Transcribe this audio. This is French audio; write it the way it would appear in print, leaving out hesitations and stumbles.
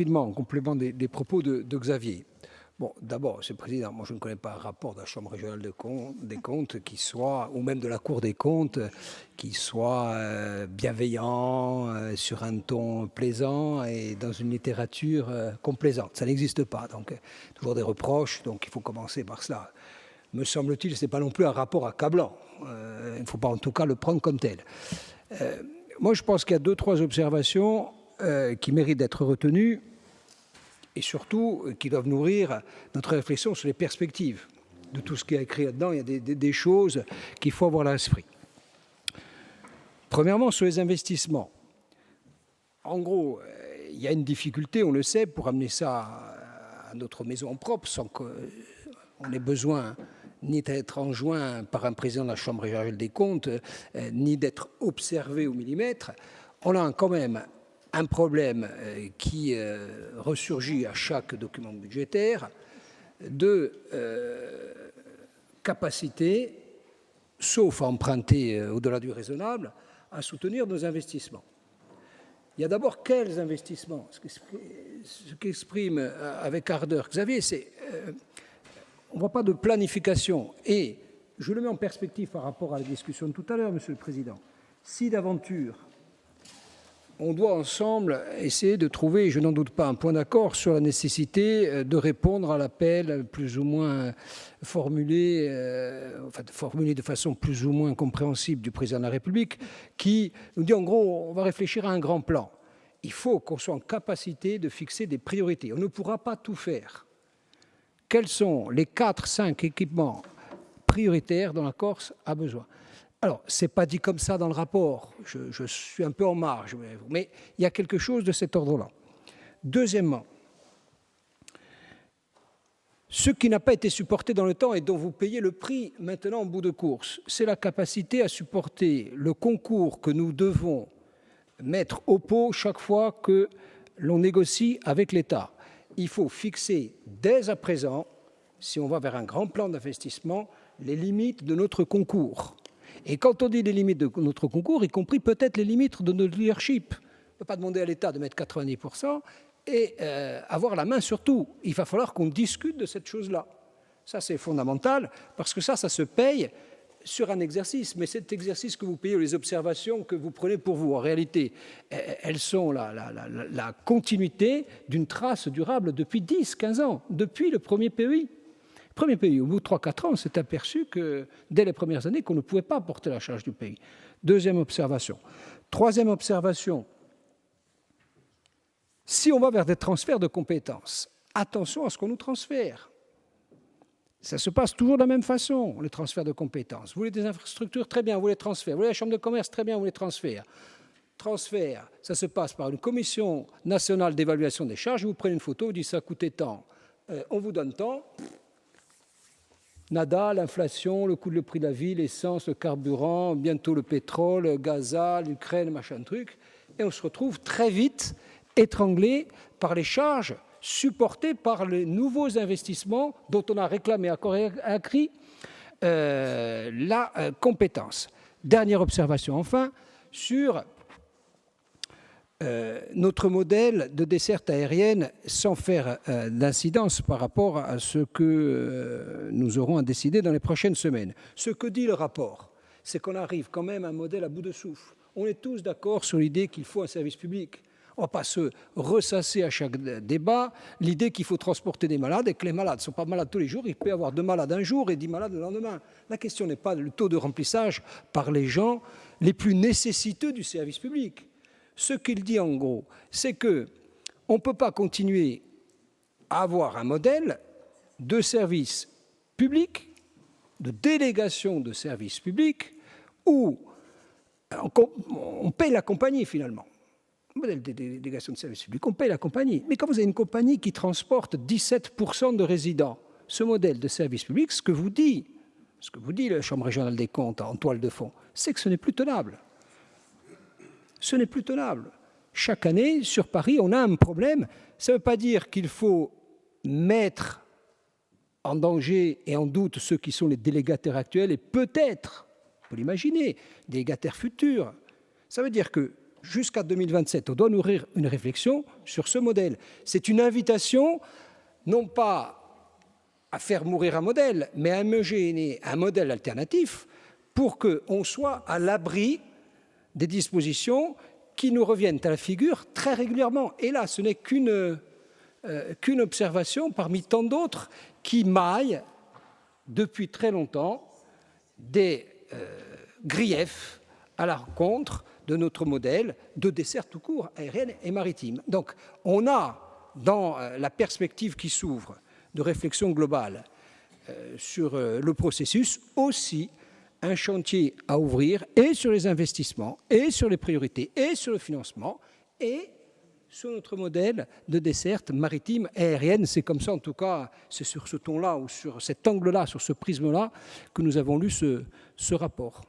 Rapidement, en complément des propos de Xavier. Bon, d'abord, Monsieur le Président, moi je ne connais pas un rapport de la Chambre régionale des comptes qui soit, ou même de la Cour des comptes, qui soit bienveillant, sur un ton plaisant et dans une littérature complaisante. Ça n'existe pas, donc toujours des reproches, donc il faut commencer par cela. Me semble-t-il, ce n'est pas non plus un rapport accablant. Il ne faut pas en tout cas le prendre comme tel. Moi je pense qu'il y a 2-3 observations qui méritent d'être retenues et surtout qui doivent nourrir notre réflexion sur les perspectives de tout ce qui est écrit là-dedans. Il y a des choses qu'il faut avoir à l'esprit. Premièrement, sur les investissements. En gros, il y a une difficulté, on le sait, pour amener ça à notre maison propre sans qu'on ait besoin ni d'être enjoint par un président de la Chambre régionale des comptes, ni d'être observé au millimètre. On a quand même un problème qui ressurgit à chaque document budgétaire de capacité, sauf à emprunter au-delà du raisonnable, à soutenir nos investissements. Il y a d'abord quels investissements? Ce qu'exprime avec ardeur Xavier, c'est on ne voit pas de planification. Et je le mets en perspective par rapport à la discussion de tout à l'heure, Monsieur le Président. Si d'aventure on doit ensemble essayer de trouver, je n'en doute pas, un point d'accord sur la nécessité de répondre à l'appel plus ou moins formulé de façon plus ou moins compréhensible du président de la République, qui nous dit en gros, on va réfléchir à un grand plan. Il faut qu'on soit en capacité de fixer des priorités. On ne pourra pas tout faire. Quels sont les 4-5 équipements prioritaires dont la Corse a besoin? Alors, ce n'est pas dit comme ça dans le rapport, je suis un peu en marge, mais il y a quelque chose de cet ordre-là. Deuxièmement, ce qui n'a pas été supporté dans le temps et dont vous payez le prix maintenant en bout de course, c'est la capacité à supporter le concours que nous devons mettre au pot chaque fois que l'on négocie avec l'État. Il faut fixer dès à présent, si on va vers un grand plan d'investissement, les limites de notre concours. Et quand on dit les limites de notre concours, y compris peut-être les limites de notre leadership, on ne peut pas demander à l'État de mettre 90% et avoir la main sur tout. Il va falloir qu'on discute de cette chose-là. Ça, c'est fondamental, parce que ça se paye sur un exercice. Mais cet exercice que vous payez, les observations que vous prenez pour vous, en réalité, elles sont la continuité d'une trace durable depuis 10-15 ans, depuis le premier PEI. Premier pays, au bout de 3-4 ans, on s'est aperçu que dès les premières années, qu'on ne pouvait pas porter la charge du pays. Deuxième observation. Troisième observation. Si on va vers des transferts de compétences, attention à ce qu'on nous transfère. Ça se passe toujours de la même façon, les transferts de compétences. Vous voulez des infrastructures? Très bien, vous les transférez. Vous voulez la chambre de commerce? Très bien, vous les transférez. Transfert, ça se passe par une commission nationale d'évaluation des charges. Vous prenez une photo, vous dites ça a coûté tant. On vous donne tant. Nada, l'inflation, le prix de la vie, l'essence, le carburant, bientôt le pétrole, le gazole, l'Ukraine, machin truc. Et on se retrouve très vite étranglé par les charges supportées par les nouveaux investissements dont on a réclamé à corps et à cri la compétence. Dernière observation enfin sur notre modèle de desserte aérienne sans faire d'incidence par rapport à ce que nous aurons à décider dans les prochaines semaines. Ce que dit le rapport, c'est qu'on arrive quand même à un modèle à bout de souffle. On est tous d'accord sur l'idée qu'il faut un service public. On ne va pas se ressasser à chaque débat l'idée qu'il faut transporter des malades et que les malades ne sont pas malades tous les jours. Il peut y avoir 2 malades un jour et 10 malades le lendemain. La question n'est pas le taux de remplissage par les gens les plus nécessiteux du service public. Ce qu'il dit en gros, c'est qu'on ne peut pas continuer à avoir un modèle de service public, de délégation de service public, où on paye la compagnie finalement. Modèle de délégation de service public, on paye la compagnie. Mais quand vous avez une compagnie qui transporte 17% de résidents, ce modèle de service public, ce que vous dit la Chambre régionale des comptes en toile de fond, c'est que ce n'est plus tenable. Ce n'est plus tenable. Chaque année, sur Paris, on a un problème. Ça ne veut pas dire qu'il faut mettre en danger et en doute ceux qui sont les délégataires actuels et peut-être, on peut l'imaginer, délégataires futurs. Ça veut dire que jusqu'à 2027. On doit nourrir une réflexion sur ce modèle. C'est une invitation, non pas à faire mourir un modèle, mais à imaginer un modèle alternatif pour qu'on soit à l'abri des dispositions qui nous reviennent à la figure très régulièrement. Et là, ce n'est qu'une observation parmi tant d'autres qui maillent depuis très longtemps des griefs à la rencontre de notre modèle de dessert tout court, aérienne et maritime. Donc, on a, dans la perspective qui s'ouvre de réflexion globale sur le processus, aussi un chantier à ouvrir, et sur les investissements, et sur les priorités, et sur le financement, et sur notre modèle de desserte maritime et aérienne. C'est comme ça, en tout cas, c'est sur ce ton-là, ou sur cet angle-là, sur ce prisme-là, que nous avons lu ce rapport.